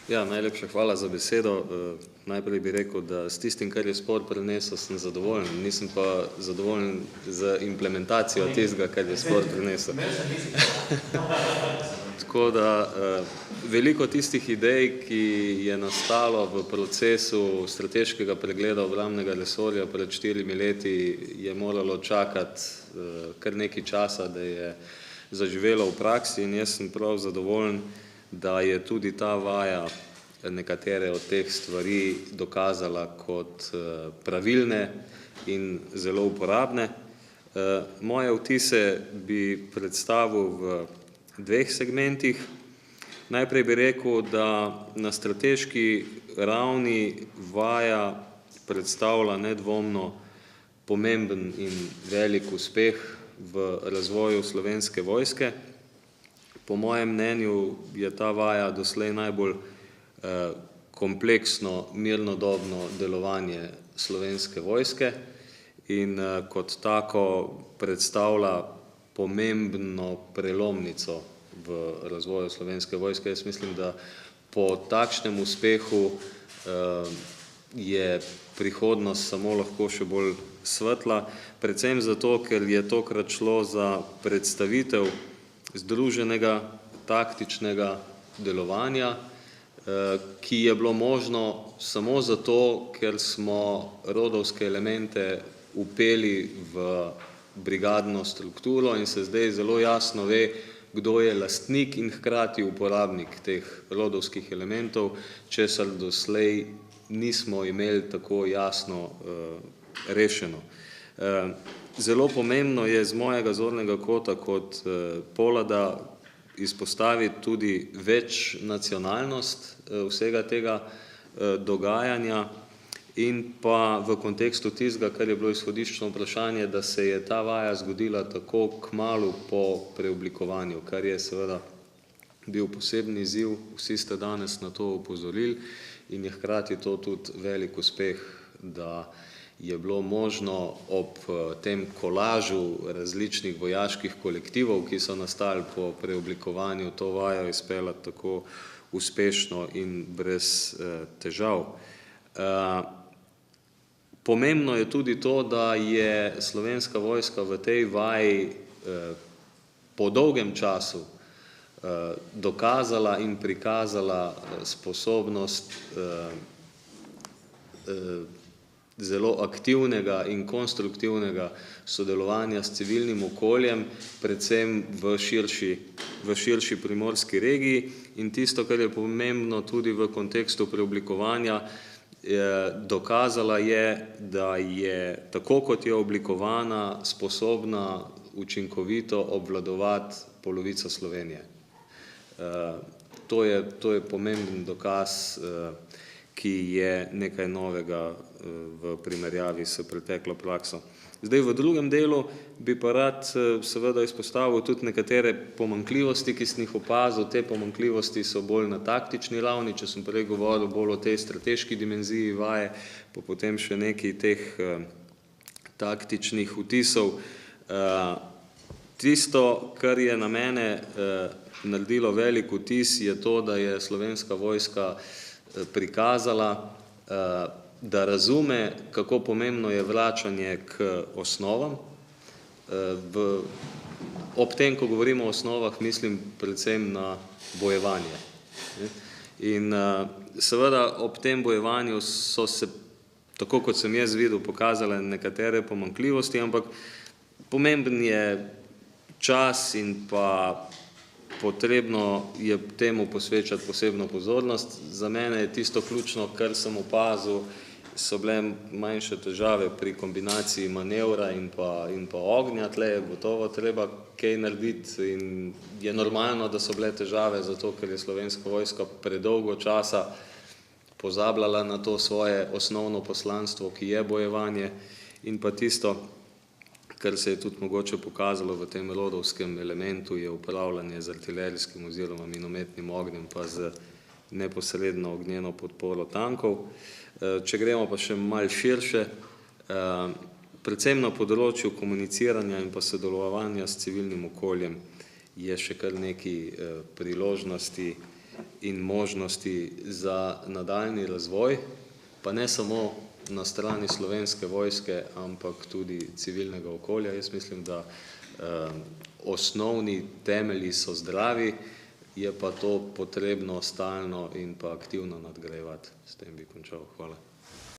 Ja, najlepša hvala za besedo. Najprej bi rekel, da s tistim, kar je sport prinesel, sem zadovoljen. Nisem pa zadovoljen z implementacijo tistega, kar je sport prinesel. Tako da veliko tistih idej, ki je nastalo v procesu strateškega pregleda obrambnega resorja pred 4 leti, je moralo čakati kar nekaj časa, da je zaživelo v praksi, in jaz sem prav zadovoljen, da je tudi ta vaja nekatere od teh stvari dokazala kot pravilne in zelo uporabne. Moje vtise bi predstavil v dveh segmentih. Najprej bi rekel, da na strateški ravni vaja predstavlja nedvomno pomemben in velik uspeh v razvoju Slovenske vojske. Po mojem mnenju je ta vaja doslej najbolj kompleksno mirnodobno delovanje Slovenske vojske in kot tako predstavlja pomembno prelomnico v razvoju Slovenske vojske. Jaz mislim, da po takšnem uspehu je prihodnost samo lahko še bolj svetla, predvsem zato, ker je tokrat šlo za predstavitev združenega taktičnega delovanja, ki je bilo možno samo zato, ker smo rodovske elemente vpeli v brigadno strukturo in se zdaj zelo jasno ve, kdo je lastnik in hkrati uporabnik teh rodovskih elementov, česar doslej nismo imeli tako jasno rešeno. Zelo pomembno je z mojega zornega kota kot Polada izpostaviti tudi večnacionalnost vsega tega dogajanja in pa v kontekstu tistega, kar je bilo izhodiščno vprašanje, da se je ta vaja zgodila tako kmalu po preoblikovanju, kar je seveda bil poseben izziv, vsi ste danes na to opozorili, in je hkrati to tudi velik uspeh, da je bilo možno ob tem kolažu različnih vojaških kolektivov, ki so nastali po preoblikovanju, to vajo izpeljati tako uspešno in brez težav. Pomembno je tudi to, da je Slovenska vojska v tej vaji po dolgem času dokazala in prikazala sposobnost zelo aktivnega in konstruktivnega sodelovanja s civilnim okoljem, predvsem v širši primorski regiji, in tisto, kar je pomembno tudi v kontekstu preoblikovanja, dokazala je, da je tako, kot je oblikovana, sposobna učinkovito obvladovati polovico Slovenije. To je pomemben dokaz, ki je nekaj novega v primerjavi s preteklo prakso. Zdaj, v drugem delu bi pa rad seveda izpostavil tudi nekatere pomanjkljivosti, ki sem jih opazil. Te pomanjkljivosti so bolj na taktični ravni, če sem prej govoril bolj o tej strateški dimenziji vaje, pa potem še nekaj teh taktičnih vtisov. Tisto, kar je na mene naredilo velik vtis, je to, da je Slovenska vojska prikazala, da razume, kako pomembno je vračanje k osnovam. Ob tem, ko govorimo o osnovah, mislim predvsem na bojevanje. In seveda ob tem bojevanju so se, tako kot sem jaz videl, pokazale nekatere pomanjkljivosti, ampak pomemben je čas in pa potrebno je temu posvečati posebno pozornost. Za mene je tisto ključno, kar sem opazil, so bile manjše težave pri kombinaciji manevra in pa ognja. Tle je gotovo treba kaj narediti in je normalno, da so bile težave, zato ker je Slovenska vojska predolgo časa pozabljala na to svoje osnovno poslanstvo, ki je bojevanje, in pa tisto, kar se je tudi mogoče pokazalo v tem rodovskem elementu, je upravljanje z artilerijskim oziroma minometnim ognjem pa z neposredno ognjeno podporo tankov. Če gremo pa še malo širše, predvsem na področju komuniciranja in pa sodelovanja s civilnim okoljem je še kar nekaj priložnosti in možnosti za nadaljni razvoj, pa ne samo na strani Slovenske vojske, ampak tudi civilnega okolja. Jaz mislim, da osnovni temelji so zdravi, je pa to potrebno stalno in pa aktivno nadgrajevati. S tem bi končal. Hvala.